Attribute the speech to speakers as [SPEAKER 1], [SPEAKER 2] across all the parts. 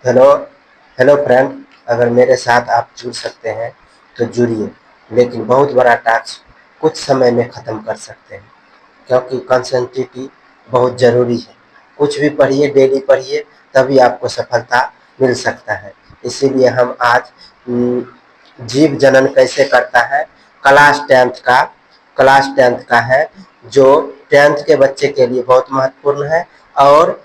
[SPEAKER 1] Hello hello friend. अगर मेरे साथ आप जुड़ सकते हैं तो जुड़िए, लेकिन बहुत बड़ा टास्क कुछ समय में ख़त्म कर सकते हैं, क्योंकि कंसंट्रेटी बहुत ज़रूरी है। कुछ भी पढ़िए, डेली पढ़िए, तभी आपको सफलता मिल सकता है। इसीलिए हम आज जीव जनन कैसे करता है, क्लास टेंथ का है, जो टेंथ के बच्चे के लिए बहुत महत्वपूर्ण है और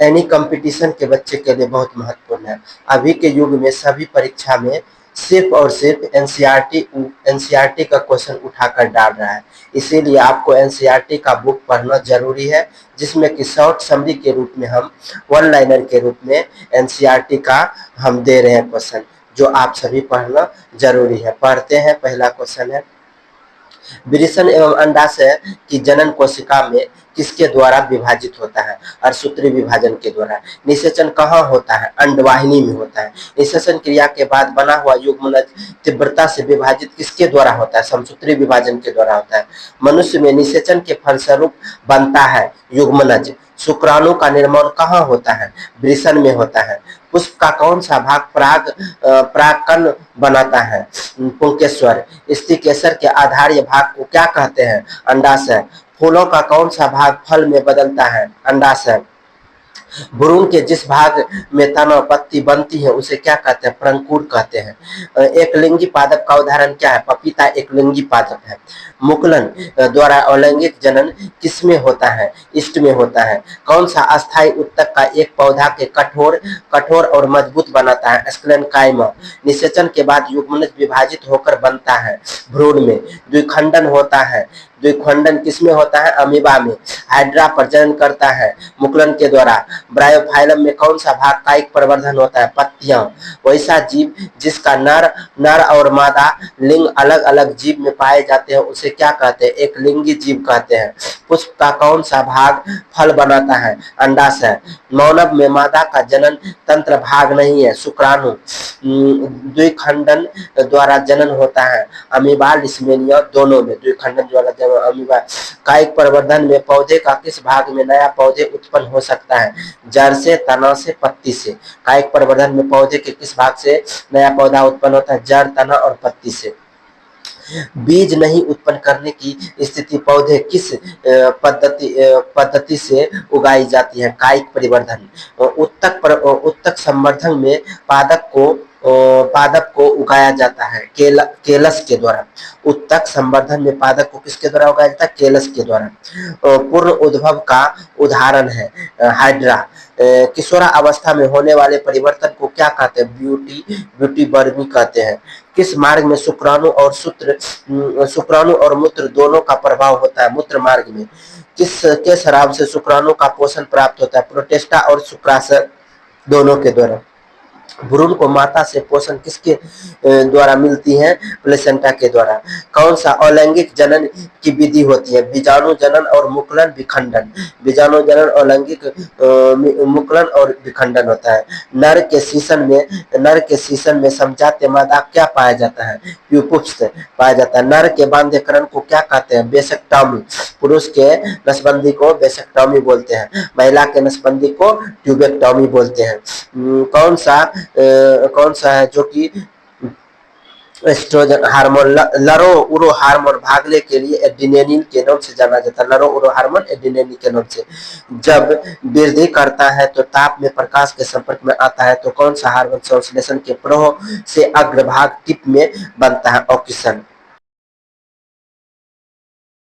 [SPEAKER 1] एनी कंपटीशन के बच्चे के लिए बहुत महत्वपूर्ण है। अभी के युग में सभी परीक्षा में सिर्फ और सिर्फ एनसीईआरटी का क्वेश्चन उठाकर डाल रहा है। इसीलिए आपको एनसीईआरटी का बुक पढ़ना जरूरी है, जिसमें कि शॉर्ट समरी के रूप में हम वन लाइनर के रूप में एनसीईआरटी का हम दे रहे हैं क्वेश्चन, जो आप सभी पढ़ना जरूरी है। पढ़ते हैं। पहला क्वेश्चन है, विरेचन एवं अंडाशय की जनन कोशिका में किसके द्वारा विभाजित होता है? अर्धसूत्री विभाजन के द्वारा। निषेचन कहाँ होता है? अंडवाहिनी में होता है। निषेचन क्रिया के बाद बना हुआ युग्मनज तीव्रता से विभाजित किसके द्वारा होता है? समसूत्री विभाजन के द्वारा होता है। मनुष्य में निषेचन के फलस्वरूप बनता है युग्मनज। शुक्राणु का निर्माण कहाँ होता है? वृषण में होता है। पुष्प का कौन सा भाग परागकण बनाता है? पुंकेश्वर। स्त्रीकेसर के आधार्य भाग को क्या कहते हैं? अंडाशय। फूलों का कौन सा भाग फल में बदलता है? अंडाशय। भ्रूण के जिस भाग में तना पत्ती बनती है उसे क्या कहते हैं? प्रंकुर कहते हैं। एकलिंगी पादप का उदाहरण क्या है? पपीता एकलिंगी पादप है। मुकुलन द्वारा अलैंगिक जनन किसमें होता है? इष्ट में होता है। कौन सा अस्थायी उत्तक का एक पौधा के कठोर और मजबूत बनाता है? स्क्लेनकाइमा। निषेचन के बाद युग्मनज विभाजित होकर बनता है भ्रूण में। द्विखंडन होता है। द्विखंडन किसमें होता है? अमीबा में। हाइड्रा प्रजनन करता है मुकुलन के द्वारा। ब्रायोफाइलम में कौन सा भाग कायिक प्रवर्धन होता है? पत्तियां। वैसा जीव जिसका नर और मादा लिंग अलग अलग जीव में पाए जाते हैं उसे क्या कहते हैं? एक लिंगी जीव कहते हैं। पुष्प का कौन सा भाग फल बनाता है? अंडाशय। मानव में मादा का जनन तंत्र भाग नहीं है, शुक्राणु। द्विखंडन द्वारा जनन होता है अमीबा लिस्मेनिया दोनों में। द्विखंडन द्वारा जनन अमीबा। कायिक प्रवर्धन में पौधे का किस भाग में नया पौधे उत्पन्न हो सकता है? जड़ से, तना से, पत्ती से। कायिक प्रवर्धन में पौधे के किस भाग से नया पौधा उत्पन्न होता है? जड़, तना और पत्ती से। बीज नहीं उत्पन्न करने की स्थिति पौधे किस पद्धति से उगाई जाती है? कायिक परिवर्धन। उत्तक संवर्धन में पादप को उगाया जाता है केलस के द्वारा। उत्तक संवर्धन में पादप को किसके द्वारा उगाया जाता है? केलस के द्वारा। पूर्ण उद्भव का उदाहरण है हाइड्रा। किशोरा अवस्था में होने वाले परिवर्तन को क्या कहते हैं? ब्यूटी बर्मी कहते हैं। किस मार्ग में शुक्राणु और मूत्र दोनों का प्रभाव होता है? मूत्र मार्ग में। के शराब से शुक्राणु का पोषण प्राप्त होता है? प्रोटेस्टा और शुक्राशय दोनों के द्वारा। भ्रूण को माता से पोषण किसके द्वारा मिलती है? प्लेसेंटा के द्वारा। कौन सा अलैंगिक जनन की विधि होती है? बीजाणु जनन और मुकुलन विखंडन। बीजाणु जनन अलैंगिक मुकुलन और विखंडन होता है। नर के शीशन में समजातीय मादा क्या पाया जाता है? प्यूपुप्स पाया जाता है। नर के बांध्यकरण को क्या कहते हैं? वेसेक्टॉमी। पुरुष के नसबंदी को वेसेक्टॉमी बोलते हैं। महिला के नसबंदी को ट्यूबेक्टॉमी बोलते हैं। कौन सा है जो कि एस्ट्रोजन हार्मोन लरो उरो हार्मोन भागने के लिए एड्रेनालिन के नाम से जाना जाता है? लरो उरो हार्मोन एड्रेनालिन के नाम से। जब वृद्धि करता है तो ताप में प्रकाश के संपर्क में आता है तो कौन सा हार्मोन संश्लेषण के प्रवाह से अग्रभाग टिप में बनता है? ऑक्सीजन।